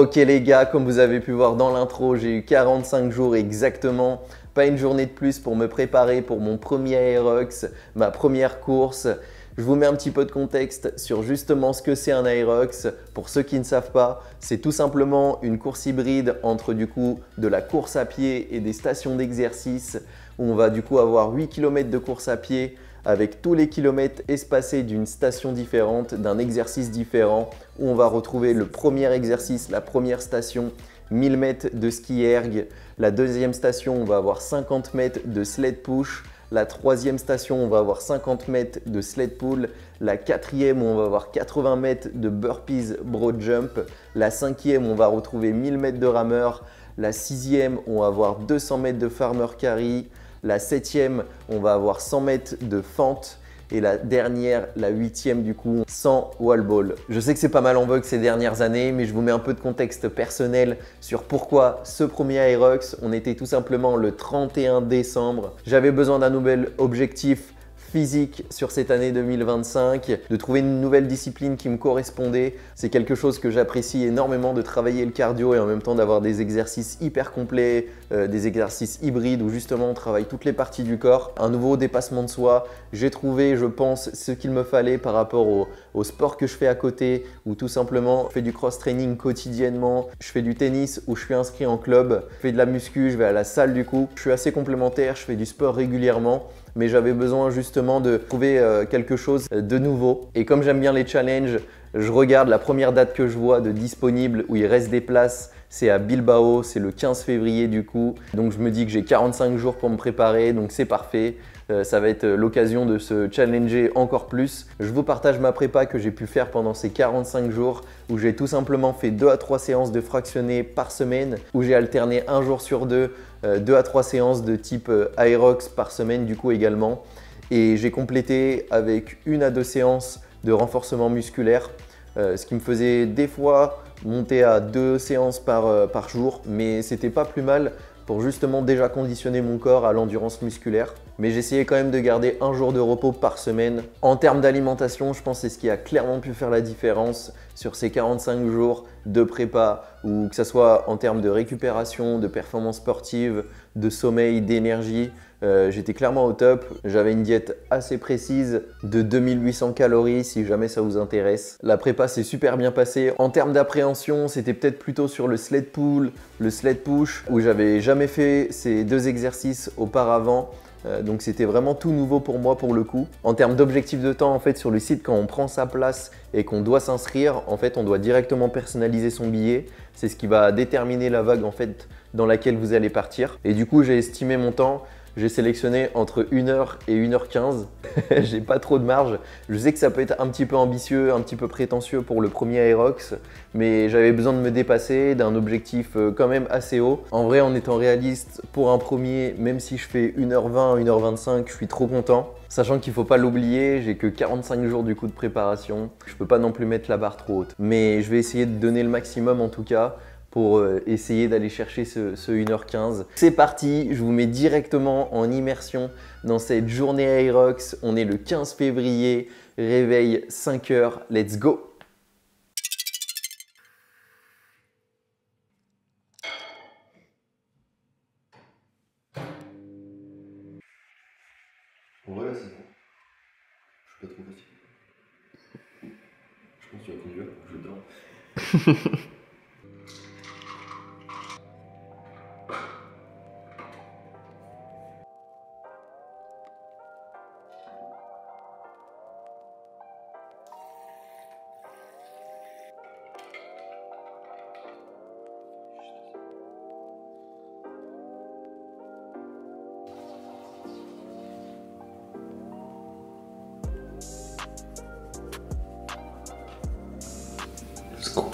Ok les gars, comme vous avez pu voir dans l'intro, j'ai eu 45 jours exactement, pas une journée de plus pour me préparer pour mon premier Aerox, ma première course. Je vous mets un petit peu de contexte sur justement ce que c'est un Aerox. Pour ceux qui ne savent pas, c'est tout simplement une course hybride entre du coup de la course à pied et des stations d'exercice où on va du coup avoir 8 km de course à pied avec tous les kilomètres espacés d'une station différente, d'un exercice différent, où on va retrouver le premier exercice, la première station, 1000 mètres de ski erg. La deuxième station, on va avoir 50 mètres de sled push. La troisième station, on va avoir 50 mètres de sled pull. La quatrième, on va avoir 80 mètres de burpees broad jump. La cinquième, on va retrouver 1000 mètres de rameur. La sixième, on va avoir 200 mètres de farmer carry. La septième, on va avoir 100 mètres de fente. Et la dernière, la huitième du coup, 100 wall ball. Je sais que c'est pas mal en vogue ces dernières années, mais je vous mets un peu de contexte personnel sur pourquoi ce premier Aerox. On était tout simplement le 31 décembre. J'avais besoin d'un nouvel objectif physique sur cette année 2025, de trouver une nouvelle discipline qui me correspondait. C'est quelque chose que j'apprécie énormément, de travailler le cardio et en même temps d'avoir des exercices hyper complets, des exercices hybrides où justement on travaille toutes les parties du corps. Un nouveau dépassement de soi. J'ai trouvé, je pense, ce qu'il me fallait par rapport au sport que je fais à côté ou tout simplement je fais du cross-training quotidiennement, je fais du tennis ou je suis inscrit en club, je fais de la muscu, je vais à la salle du coup. Je suis assez complémentaire, je fais du sport régulièrement. Mais j'avais besoin justement de trouver quelque chose de nouveau. Et comme j'aime bien les challenges, je regarde la première date que je vois de disponible où il reste des places. C'est à Bilbao, c'est le 15 février du coup. Donc je me dis que j'ai 45 jours pour me préparer, donc c'est parfait. Ça va être l'occasion de se challenger encore plus. Je vous partage ma prépa que j'ai pu faire pendant ces 45 jours où j'ai tout simplement fait 2 à 3 séances de fractionné par semaine, où j'ai alterné un jour sur deux, 2 à 3 séances de type Aerox par semaine du coup également. Et j'ai complété avec 1 à 2 séances de renforcement musculaire, ce qui me faisait des fois monter à 2 séances par jour, mais c'était pas plus mal pour justement déjà conditionner mon corps à l'endurance musculaire. Mais j'essayais quand même de garder un jour de repos par semaine. En termes d'alimentation, je pense que c'est ce qui a clairement pu faire la différence sur ces 45 jours de prépa, ou que ce soit en termes de récupération, de performance sportive, de sommeil, d'énergie. J'étais clairement au top. J'avais une diète assez précise de 2800 calories si jamais ça vous intéresse. La prépa s'est super bien passée. En termes d'appréhension, c'était peut-être plutôt sur le sled pull, le sled push, où j'avais jamais fait ces deux exercices auparavant. Donc c'était vraiment tout nouveau pour moi pour le coup. En termes d'objectif de temps, en fait, sur le site, quand on prend sa place et qu'on doit s'inscrire, en fait, on doit directement personnaliser son billet. C'est ce qui va déterminer la vague en fait dans laquelle vous allez partir. Et du coup, j'ai estimé mon temps. J'ai sélectionné entre 1h et 1h15. J'ai pas trop de marge. Je sais que ça peut être un petit peu ambitieux, un petit peu prétentieux pour le premier Aerox, mais j'avais besoin de me dépasser, d'un objectif quand même assez haut. En vrai, en étant réaliste, pour un premier, même si je fais 1h20, 1h25, je suis trop content. Sachant qu'il ne faut pas l'oublier, j'ai que 45 jours du coup de préparation. Je peux pas non plus mettre la barre trop haute. Mais je vais essayer de donner le maximum en tout cas, pour essayer d'aller chercher ce 1h15. C'est parti, je vous mets directement en immersion dans cette journée Aerox. On est le 15 février, réveil 5h, let's go! Voilà, c'est bon. Je suis pas trop fatigué. Je pense que tu vas conduire, je dors. Let's go.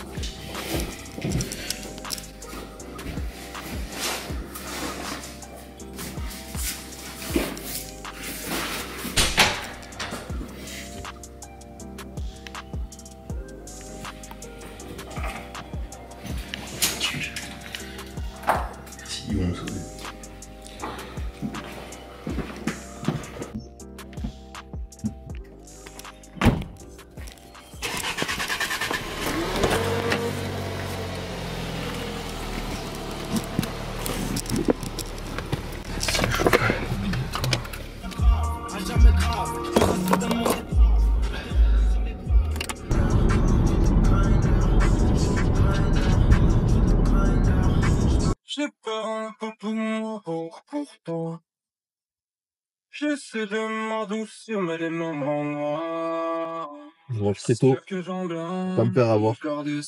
J'essaie de m'adoucir, mais les moments noirs. Je mange très tôt, pas me faire avoir. Je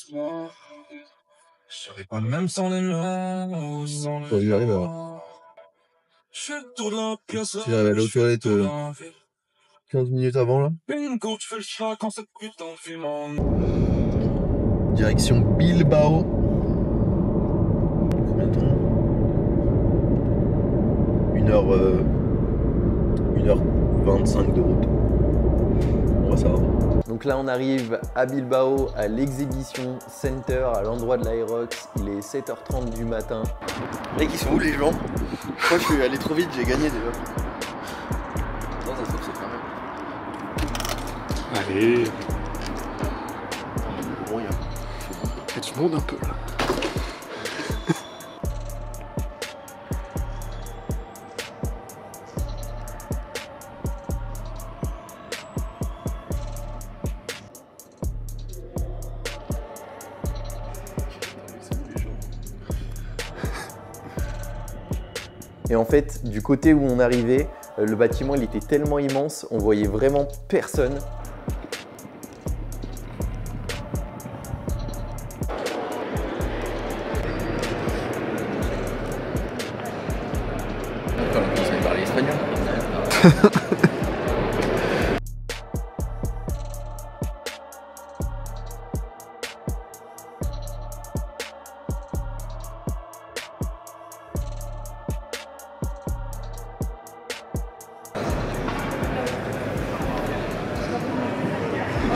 serai pas le même sans les mains. Quand j'arrive à... Si j'arrive à aller aux toilettes 15 minutes avant là. Direction Bilbao. Combien de temps 1h25 de route. Bon, ça va. Donc là on arrive à Bilbao, à l'Exhibition Center, à l'endroit de l'Aerox. Il est 7h30 du matin. Mec, ils sont où les gens? Je crois que je suis allé trop vite, j'ai gagné déjà. Non, ça se trouve, c'est fermé. Allez. Bon, il Il y a du monde un peu là. Et en fait, du côté où on arrivait, le bâtiment il était tellement immense, on voyait vraiment personne. on commence à parler espagnol.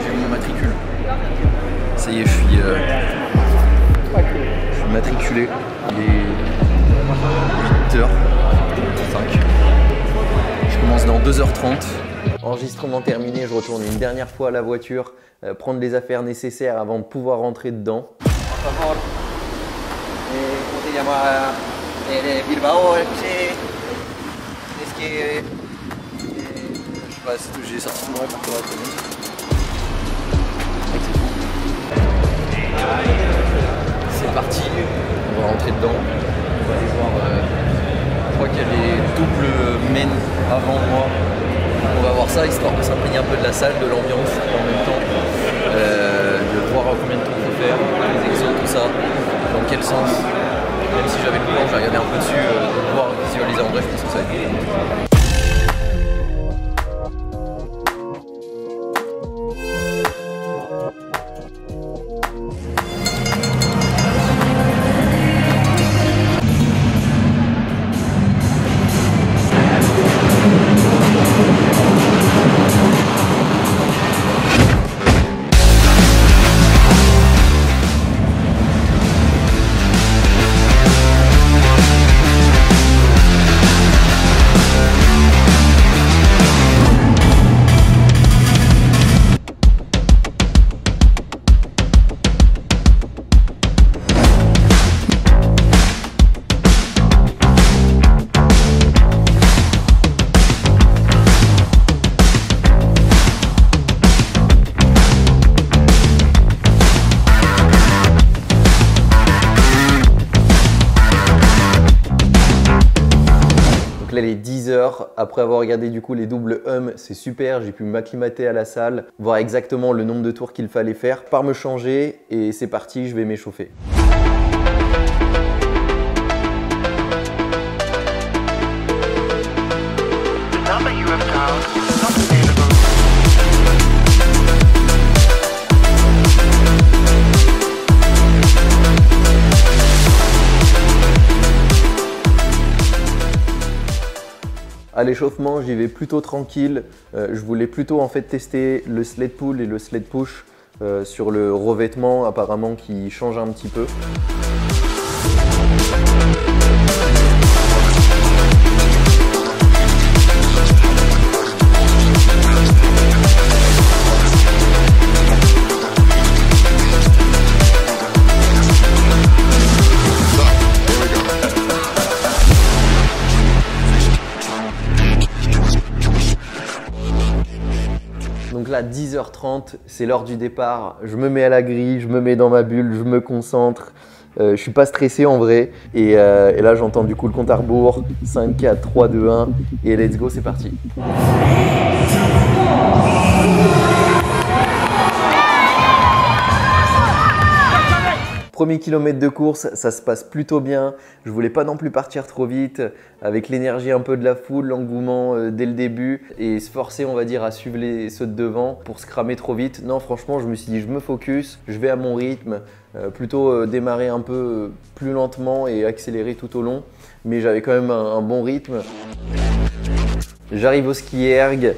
J'ai eu mon matricule. Ça y est, je suis matriculé. Il est 8h05. Je commence dans 2h30. Enregistrement terminé, je retourne une dernière fois à la voiture, prendre les affaires nécessaires avant de pouvoir rentrer dedans. Por favor, ¿cómo se llama? De Bilbao, es que Je sais pas, c'est tout, j'ai sorti mon répertoire. C'est parti, on va rentrer dedans. On va aller voir, je crois qu'il y a les doubles men avant moi. On va voir ça histoire de s'imprégner un peu de la salle, de l'ambiance et en même temps de voir combien de temps il faut faire, les exos, tout ça, dans quel sens. Même si j'avais le plan, j'ai regardé un peu dessus, de pouvoir visualiser en vrai, je pense que ça va être bien. Là, les 10 heures, après avoir regardé du coup les doubles c'est super, j'ai pu m'acclimater à la salle, voir exactement le nombre de tours qu'il fallait faire, par me changer et c'est parti, je vais m'échauffer. À l'échauffement, j'y vais plutôt tranquille. Je voulais plutôt en fait tester le sled pull et le sled push sur le revêtement apparemment qui change un petit peu. Donc là, 10h30, c'est l'heure du départ. Je me mets à la grille, je me mets dans ma bulle, je me concentre. Je suis pas stressé en vrai. Et là, j'entends du coup le compte à rebours. 5, 4, 3, 2, 1. Et let's go, c'est parti. Premier kilomètre de course, ça se passe plutôt bien. Je voulais pas non plus partir trop vite, avec l'énergie un peu de la foule, l'engouement dès le début, et se forcer, on va dire, à suivre ceux de devant pour se cramer trop vite. Non, franchement, je me suis dit, je me focus, je vais à mon rythme, plutôt démarrer un peu plus lentement et accélérer tout au long. Mais j'avais quand même un bon rythme. J'arrive au ski erg.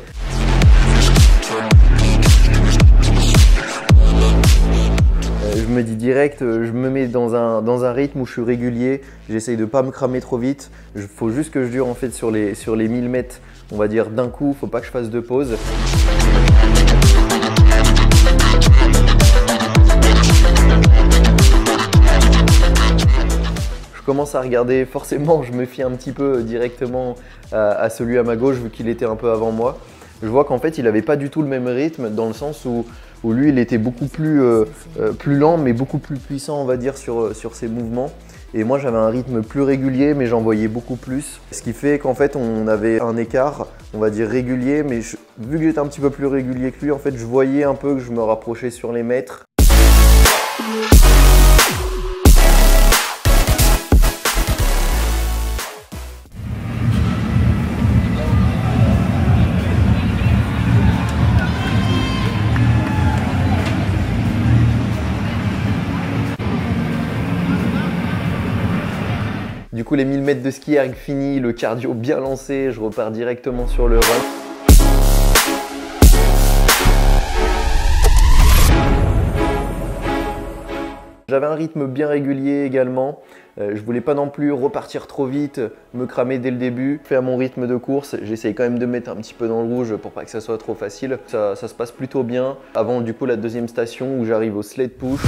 Je me dis direct, je me mets dans un rythme où je suis régulier, j'essaye de ne pas me cramer trop vite. Il faut juste que je dure en fait sur les 1000 mètres, on va dire d'un coup, il ne faut pas que je fasse de pause. Je commence à regarder, forcément je me fie un petit peu directement à celui à ma gauche vu qu'il était un peu avant moi. Je vois qu'en fait il n'avait pas du tout le même rythme dans le sens où lui il était beaucoup plus lent mais beaucoup plus puissant on va dire sur ses mouvements. Et moi j'avais un rythme plus régulier mais j'en voyais beaucoup plus. Ce qui fait qu'en fait on avait un écart on va dire régulier mais vu que j'étais un petit peu plus régulier que lui en fait je voyais un peu que je me rapprochais sur les mètres. Du coup, les 1000 mètres de ski erg fini, le cardio bien lancé, je repars directement sur le run. J'avais un rythme bien régulier également. Je voulais pas non plus repartir trop vite, me cramer dès le début. Je fais à mon rythme de course, j'essaye quand même de mettre un petit peu dans le rouge pour pas que ça soit trop facile. Ça se passe plutôt bien. Avant du coup la deuxième station où j'arrive au sled push.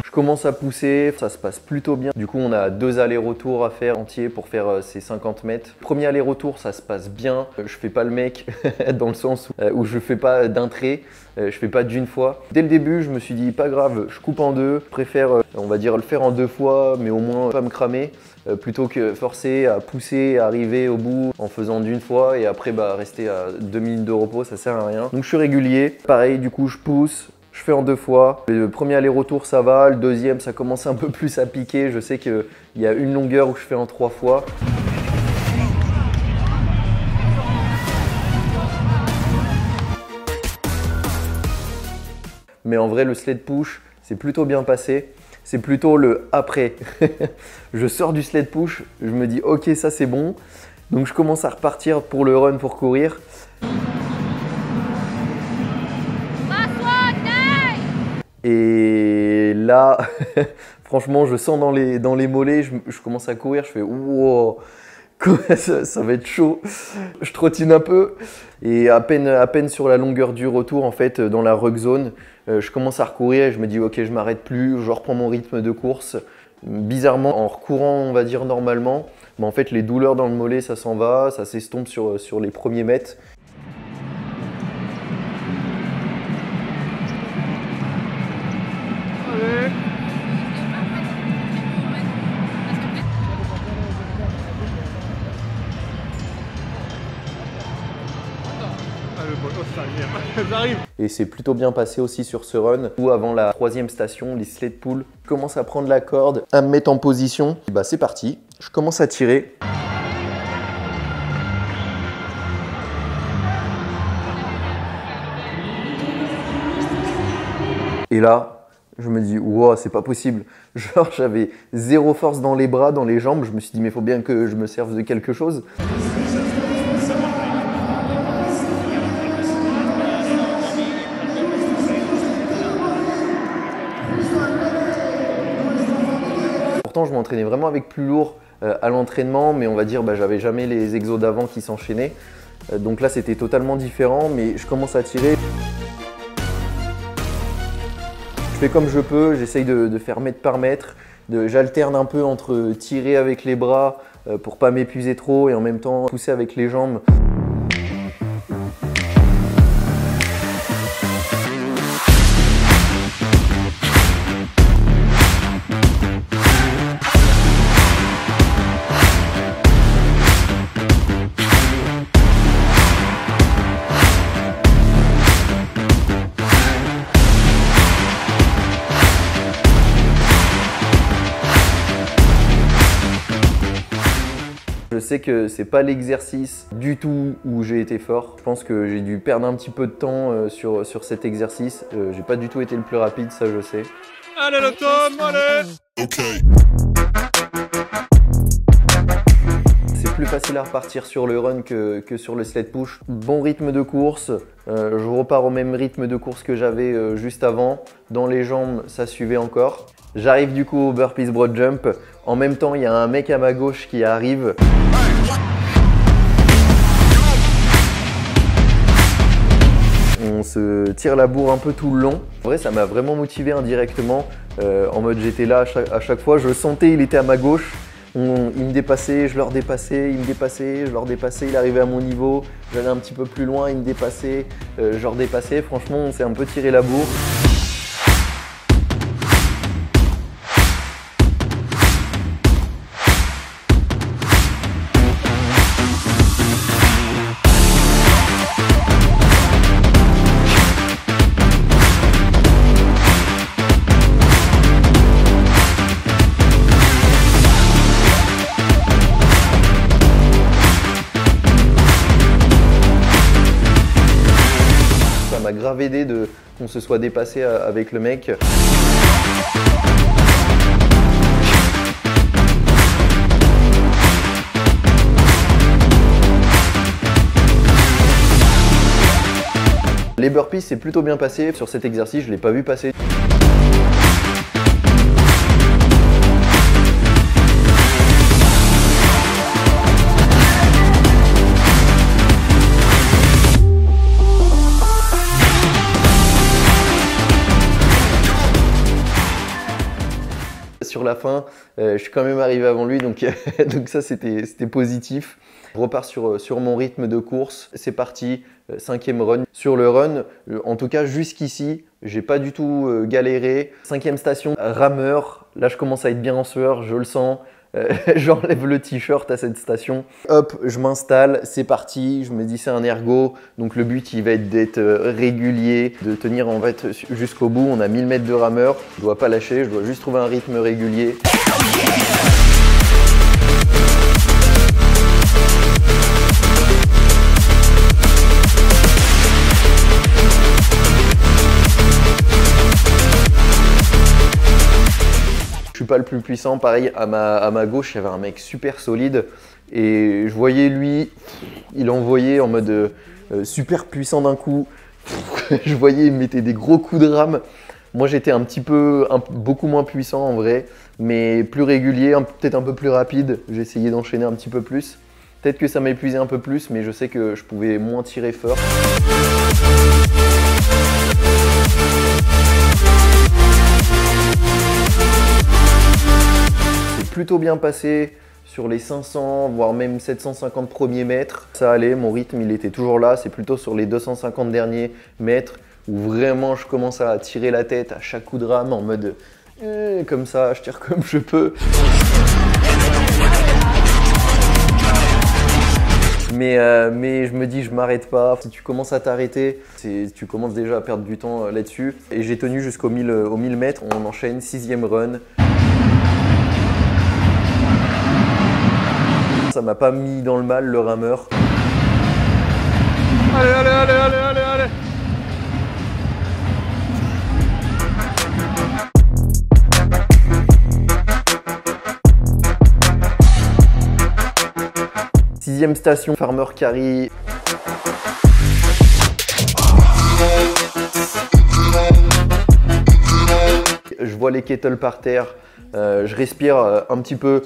Je commence à pousser, ça se passe plutôt bien. Du coup, on a 2 allers-retours à faire entiers pour faire ces 50 mètres. Premier aller-retour, ça se passe bien. Je fais pas le mec dans le sens où je fais pas d'un trait, je fais pas d'une fois. Dès le début, je me suis dit pas grave, je coupe en deux. Je préfère, on va dire, le faire en 2 fois, mais au moins pas me cramer, plutôt que forcer à pousser, à arriver au bout en faisant d'une fois et après rester à 2 minutes de repos, ça sert à rien. Donc je suis régulier. Pareil, du coup, je pousse. Je fais en 2 fois. Le premier aller-retour, ça va. Le deuxième, ça commence un peu plus à piquer. Je sais qu'il y a une longueur où je fais en 3 fois. Mais en vrai, le sled push, c'est plutôt bien passé. C'est plutôt le après. Je sors du sled push, je me dis ok, ça c'est bon. Donc je commence à repartir pour le run, pour courir. Et là, franchement, je sens dans les mollets, je commence à courir, je fais wow, ça va être chaud. Je trottine un peu et à peine sur la longueur du retour, en fait, dans la ruck zone, je commence à recourir et je me dis ok, je m'arrête plus, je reprends mon rythme de course. Bizarrement, en recourant, on va dire normalement, mais en fait, les douleurs dans le mollet, ça s'en va, ça s'estompe sur les premiers mètres. Et c'est plutôt bien passé aussi sur ce run où avant la 3e station, les sled pull, je commence à prendre la corde, à me mettre en position. Et bah c'est parti, je commence à tirer. Et là, je me dis wow, c'est pas possible. Genre j'avais zéro force dans les bras, dans les jambes. Je me suis dit mais il faut bien que je me serve de quelque chose. Pourtant, je m'entraînais vraiment avec plus lourd à l'entraînement, mais on va dire j'avais jamais les exos d'avant qui s'enchaînaient. Donc là, c'était totalement différent, mais je commence à tirer. Je fais comme je peux, j'essaye de faire mètre par mètre. J'alterne un peu entre tirer avec les bras pour pas m'épuiser trop et en même temps pousser avec les jambes. Je sais que c'est pas l'exercice du tout où j'ai été fort. Je pense que j'ai dû perdre un petit peu de temps sur cet exercice. J'ai pas du tout été le plus rapide, ça je sais. Allez le Tom, allez. Ok. C'est plus facile à repartir sur le run que sur le sled push. Bon rythme de course, je repars au même rythme de course que j'avais juste avant. Dans les jambes, ça suivait encore. J'arrive du coup au burpees broad jump. En même temps, il y a un mec à ma gauche qui arrive. On se tire la bourre un peu tout le long. En vrai, ça m'a vraiment motivé indirectement. En mode, j'étais là à chaque fois. Je sentais, il était à ma gauche. Il me dépassait, je leur dépassais, il me dépassait, je leur dépassais. Il arrivait à mon niveau. J'allais un petit peu plus loin, il me dépassait, je leur dépassais. Franchement, on s'est un peu tiré la bourre. Ça m'a grave aidé qu'on se soit dépassé avec le mec. Les burpees, c'est plutôt bien passé. Sur cet exercice, je ne l'ai pas vu passer. Sur la fin, je suis quand même arrivé avant lui, donc ça c'était positif. Je repars sur mon rythme de course, c'est parti, 5e run. Sur le run, en tout cas jusqu'ici, j'ai pas du tout galéré. 5e station, rameur, là je commence à être bien en sueur, je le sens. J'enlève le t-shirt à cette station. Hop, je m'installe, c'est parti. Je me dis c'est un ergo, donc le but il va être d'être régulier, de tenir en fait jusqu'au bout. On a 1000 mètres de rameur, je dois pas lâcher, je dois juste trouver un rythme régulier. Je suis pas le plus puissant, pareil à ma gauche il y avait un mec super solide et je voyais lui, il envoyait en mode super puissant d'un coup. Je voyais il mettait des gros coups de rame. Moi j'étais beaucoup moins puissant en vrai, mais plus régulier, peut-être un peu plus rapide. J'ai essayé d'enchaîner un petit peu plus. Peut-être que ça m'a épuisé un peu plus, mais je sais que je pouvais moins tirer fort. Plutôt bien passé sur les 500 voire même 750 premiers mètres. Ça allait, mon rythme il était toujours là, c'est plutôt sur les 250 derniers mètres où vraiment je commence à tirer la tête à chaque coup de rame en mode comme ça, je tire comme je peux. Mais je me dis je m'arrête pas. Si tu commences à t'arrêter, tu commences déjà à perdre du temps là-dessus. Et j'ai tenu jusqu'au 1000 mètres, on enchaîne 6e run. Ça m'a pas mis dans le mal le rameur. Allez, allez, allez, allez, allez, allez. Sixième station, farmer carry. Je vois les kettles par terre, Je respire un petit peu.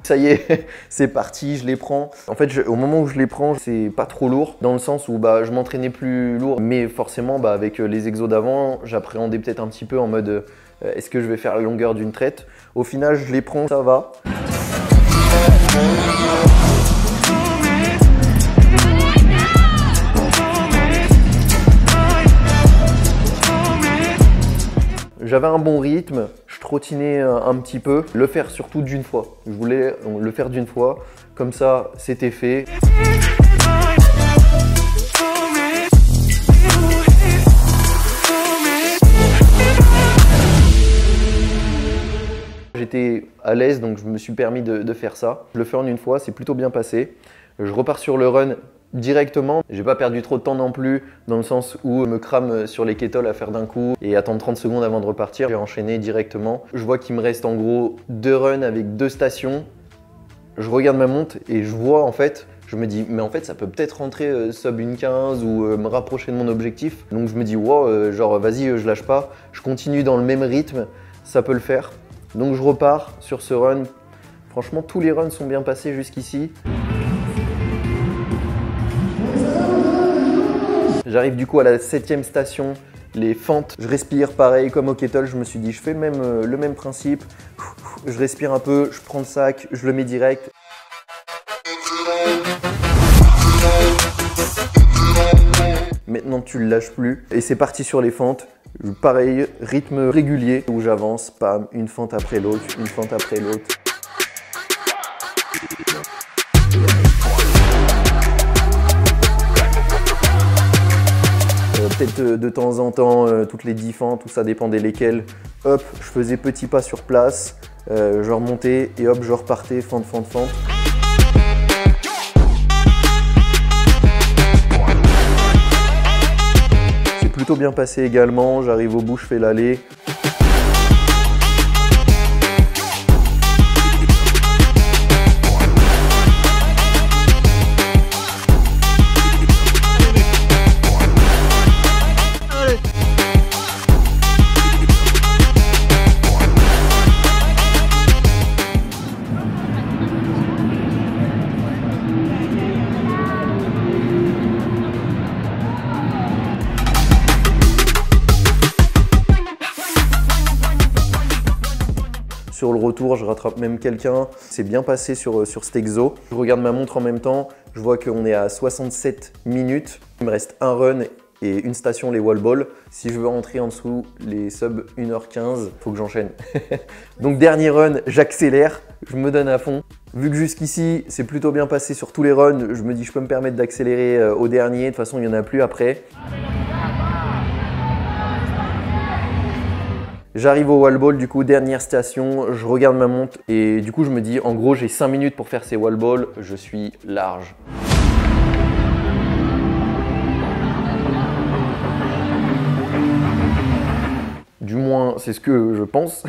Ça y est, c'est parti, je les prends. En fait, au moment où je les prends, c'est pas trop lourd, dans le sens où je m'entraînais plus lourd, mais forcément, avec les exos d'avant, j'appréhendais peut-être un petit peu en mode est-ce que je vais faire la longueur d'une traite? Au final, je les prends, ça va. J'avais un bon rythme, je trottinais un petit peu, le faire surtout d'une fois. Je voulais le faire d'une fois, comme ça c'était fait. J'étais à l'aise donc je me suis permis de faire ça. Je le fais en une fois, c'est plutôt bien passé. Je repars sur le run directement. J'ai pas perdu trop de temps non plus, dans le sens où je me crame sur les kétols à faire d'un coup et attendre 30 secondes avant de repartir. J'ai enchaîné directement. Je vois qu'il me reste en gros 2 runs avec 2 stations. Je regarde ma montre et je vois en fait, je me dis mais en fait ça peut peut-être rentrer sub 1,15 ou me rapprocher de mon objectif. Donc je me dis wow, genre vas-y je lâche pas, je continue dans le même rythme, ça peut le faire. Donc je repars sur ce run. Franchement tous les runs sont bien passés jusqu'ici. J'arrive du coup à la 7e station, les fentes. Je respire pareil comme au kettle, je me suis dit je fais le même principe. Je respire un peu, je prends le sac, je le mets direct. Maintenant tu le lâches plus et c'est parti sur les fentes. Pareil, rythme régulier où j'avance, pam, une fente après l'autre, une fente après l'autre. Peut-être de temps en temps, toutes les 10 fentes, tout ça dépendait lesquelles. Hop, je faisais petit pas sur place, je remontais et hop, je repartais, fente, fente, fente. C'est plutôt bien passé également, j'arrive au bout, je fais l'aller. Sur le retour, je rattrape même quelqu'un. C'est bien passé sur cet exo. Je regarde ma montre en même temps. Je vois qu'on est à 67 minutes. Il me reste un run et une station, les wall balls. Si je veux rentrer en dessous les sub 1h15, il faut que j'enchaîne. Donc dernier run, j'accélère. Je me donne à fond. Vu que jusqu'ici, c'est plutôt bien passé sur tous les runs, je me dis que je peux me permettre d'accélérer au dernier. De toute façon, il n'y en a plus après. J'arrive au wall ball, du coup, dernière station, je regarde ma montre et du coup, je me dis, en gros, j'ai 5 minutes pour faire ces wall balls, je suis large. Du moins, c'est ce que je pense.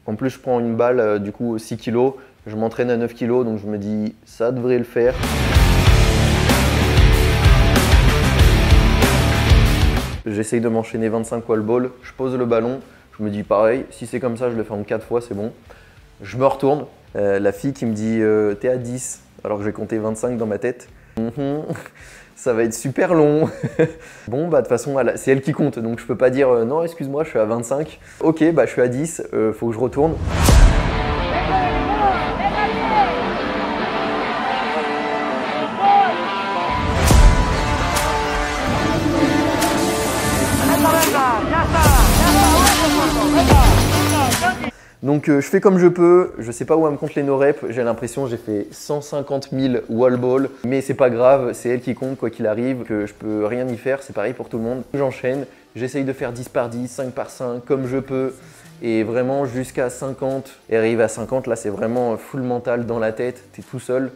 En plus, je prends une balle, du coup, 6 kg, je m'entraîne à 9 kg, donc je me dis, ça devrait le faire. J'essaye de m'enchaîner 25 wall balls, je pose le ballon. Je me dis pareil, si c'est comme ça, je le fais en 4 fois, c'est bon. Je me retourne, la fille qui me dit t'es à 10, alors que j'ai compté 25 dans ma tête. Ça va être super long. Bon, de toute façon, c'est elle qui compte, donc je peux pas dire non, excuse-moi, je suis à 25. Ok, je suis à 10, faut que je retourne. Donc je fais comme je peux, je sais pas où elle me compte les no-reps, j'ai l'impression que j'ai fait 150 000 wall balls, mais c'est pas grave, c'est elle qui compte quoi qu'il arrive, que je peux rien y faire, c'est pareil pour tout le monde. J'enchaîne, j'essaye de faire 10 par 10, 5 par 5, comme je peux, et vraiment jusqu'à 50, et arriver à 50, là c'est vraiment full mental dans la tête, t'es tout seul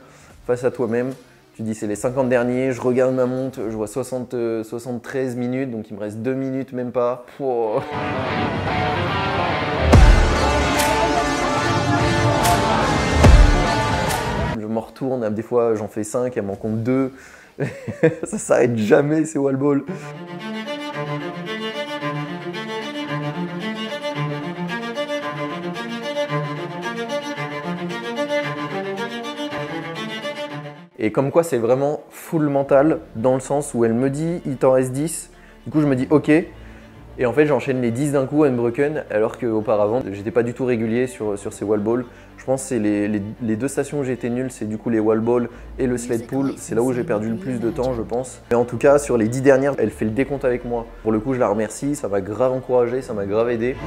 face à toi-même. Tu dis c'est les 50 derniers, je regarde ma montre, je vois 73 minutes, donc il me reste 2 minutes même pas. Pouah. Je me retourne, des fois j'en fais 5, elle m'en compte 2. Ça s'arrête jamais ces wall balls. Et comme quoi c'est vraiment full mental dans le sens où elle me dit il t'en reste 10. Du coup je me dis ok. Et en fait j'enchaîne les 10 d'un coup à Unbroken alors qu'auparavant j'étais pas du tout régulier sur ces wall balls. Je pense que c'est les deux stations où j'ai été nul, c'est du coup les wall balls et le sled pull. C'est là où j'ai perdu le plus de temps je pense. Mais en tout cas sur les 10 dernières, elle fait le décompte avec moi. Pour le coup je la remercie, ça m'a grave encouragé, ça m'a grave aidé.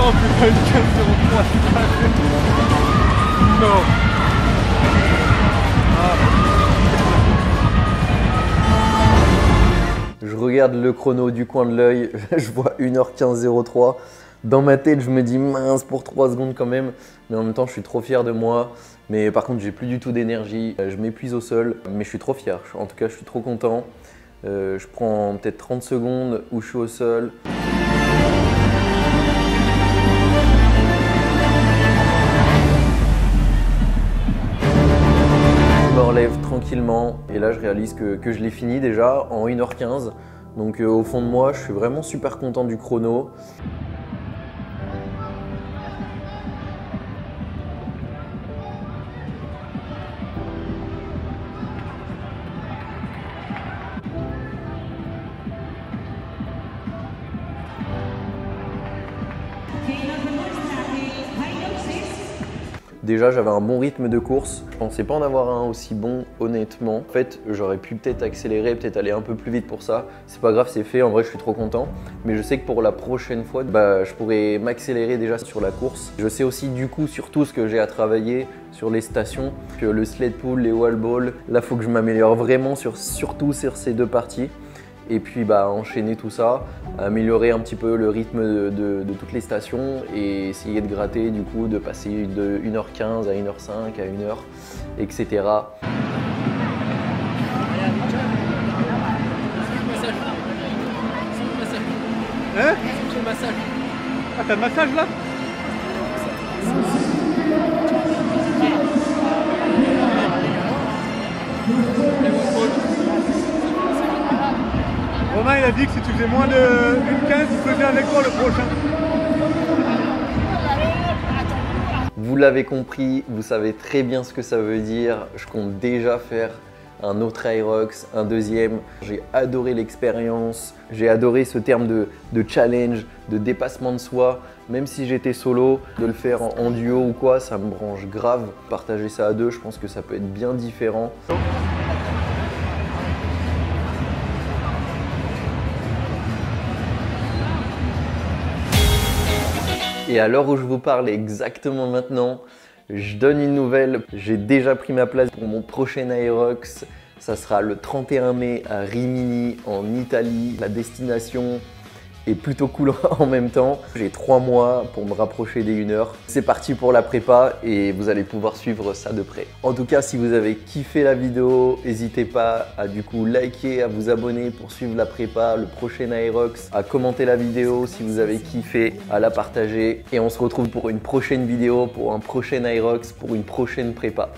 Oh putain, une 15-03, non. Je regarde le chrono du coin de l'œil, je vois 1h15.03. Dans ma tête, je me dis mince pour 3 secondes quand même. Mais en même temps, je suis trop fier de moi. Mais par contre, j'ai plus du tout d'énergie. Je m'épuise au sol, mais je suis trop fier. En tout cas, je suis trop content. Je prends peut-être 30 secondes où je suis au sol. Je me relève tranquillement et là je réalise que je l'ai fini déjà en 1h15. Donc au fond de moi, je suis vraiment super content du chrono. Déjà, j'avais un bon rythme de course. Je pensais pas en avoir un aussi bon, honnêtement. En fait, j'aurais pu peut-être accélérer, peut-être aller un peu plus vite pour ça. C'est pas grave, c'est fait. En vrai, je suis trop content. Mais je sais que pour la prochaine fois, je pourrais m'accélérer déjà sur la course. Je sais aussi du coup surtout ce que j'ai à travailler sur les stations, que le sled pull, les wall balls. Là, faut que je m'améliore vraiment surtout sur ces deux parties. Et puis enchaîner tout ça, améliorer un petit peu le rythme de toutes les stations et essayer de gratter du coup, de passer de 1h15 à 1h05 à 1h, etc. Hein? Ah, t'as le massage là? Romain il a dit que si tu faisais moins de 1,15, tu faisais avec toi le prochain. Vous l'avez compris, vous savez très bien ce que ça veut dire. Je compte déjà faire un autre Aerox, un deuxième. J'ai adoré l'expérience, j'ai adoré ce terme de challenge, de dépassement de soi. Même si j'étais solo, de le faire en duo ou quoi, ça me branche grave. Partager ça à deux, je pense que ça peut être bien différent. Et à l'heure où je vous parle exactement maintenant, je donne une nouvelle. J'ai déjà pris ma place pour mon prochain Aerox. Ça sera le 31 mai à Rimini en Italie. La destination est plutôt cool en même temps. J'ai 3 mois pour me rapprocher des 1 heure. C'est parti pour la prépa et vous allez pouvoir suivre ça de près. En tout cas, si vous avez kiffé la vidéo, n'hésitez pas à du coup liker, à vous abonner pour suivre la prépa, le prochain Aerox, à commenter la vidéo si vous avez kiffé, à la partager. Et on se retrouve pour une prochaine vidéo, pour un prochain Aerox, pour une prochaine prépa.